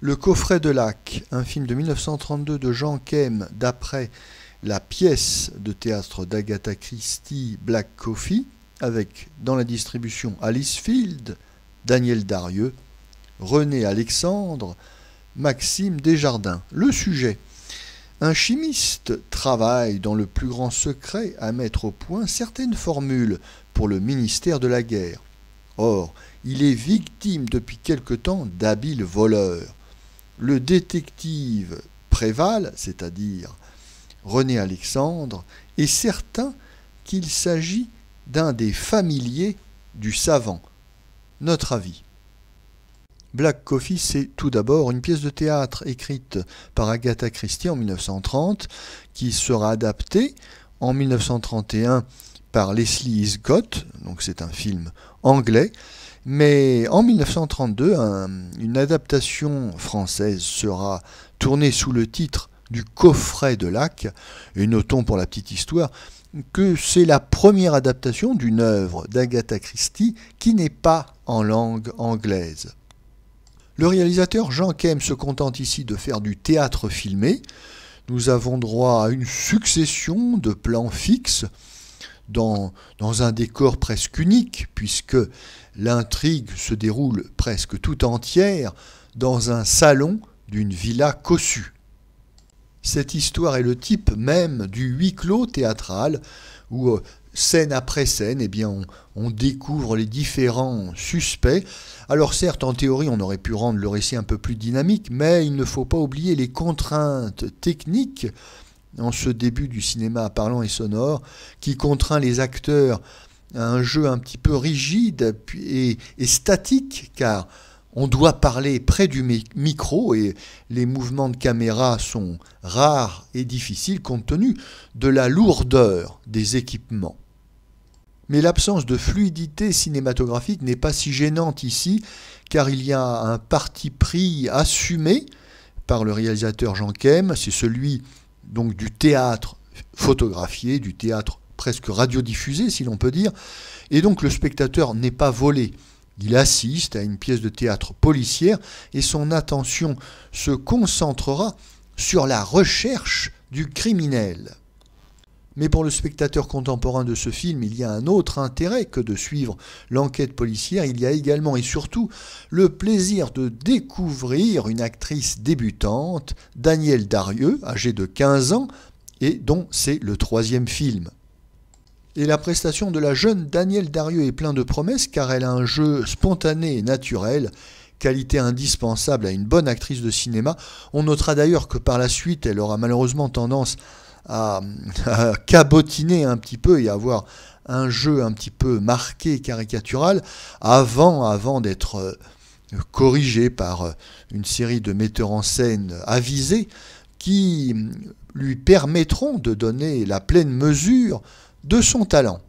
Le coffret de Lac, un film de 1932 de Jean Kem d'après la pièce de théâtre d'Agatha Christie Black Coffee, avec dans la distribution Alice Field, Daniel Darieux, René Alexandre, Maxime Desjardins. Le sujet: un chimiste travaille dans le plus grand secret à mettre au point certaines formules pour le ministère de la guerre. Or, il est victime depuis quelque temps d'habiles voleurs. Le détective Préval, c'est-à-dire René Alexandre, est certain qu'il s'agit d'un des familiers du savant. Notre avis. Black Coffee, c'est tout d'abord une pièce de théâtre écrite par Agatha Christie en 1930, qui sera adaptée en 1931 par Leslie Hiscott, donc c'est un film anglais, mais en 1932, une adaptation française sera tournée sous le titre du coffret de Lac, et notons pour la petite histoire que c'est la première adaptation d'une œuvre d'Agatha Christie qui n'est pas en langue anglaise. Le réalisateur Jean Kem se contente ici de faire du théâtre filmé. Nous avons droit à une succession de plans fixes dans un décor presque unique, puisque l'intrigue se déroule presque tout entière dans un salon d'une villa cossue. Cette histoire est le type même du huis clos théâtral où, scène après scène, eh bien, on découvre les différents suspects. Alors certes, en théorie, on aurait pu rendre le récit un peu plus dynamique, mais il ne faut pas oublier les contraintes techniques en ce début du cinéma parlant et sonore, qui contraint les acteurs à un jeu un petit peu rigide et statique, car on doit parler près du micro et les mouvements de caméra sont rares et difficiles compte tenu de la lourdeur des équipements. Mais l'absence de fluidité cinématographique n'est pas si gênante ici, car il y a un parti pris assumé par le réalisateur Jean Kem, c'est celui donc du théâtre photographié, du théâtre presque radiodiffusé si l'on peut dire, et donc le spectateur n'est pas volé. Il assiste à une pièce de théâtre policière et son attention se concentrera sur la recherche du criminel. Mais pour le spectateur contemporain de ce film, il y a un autre intérêt que de suivre l'enquête policière. Il y a également et surtout le plaisir de découvrir une actrice débutante, Daniel Darieux, âgée de 15 ans, et dont c'est le 3e film. Et la prestation de la jeune Daniel Darieux est pleine de promesses car elle a un jeu spontané et naturel, qualité indispensable à une bonne actrice de cinéma. On notera d'ailleurs que par la suite, elle aura malheureusement tendance à cabotiner un petit peu et à avoir un jeu un petit peu marqué, caricatural, avant d'être corrigée par une série de metteurs en scène avisés qui lui permettront de donner la pleine mesure de son talent.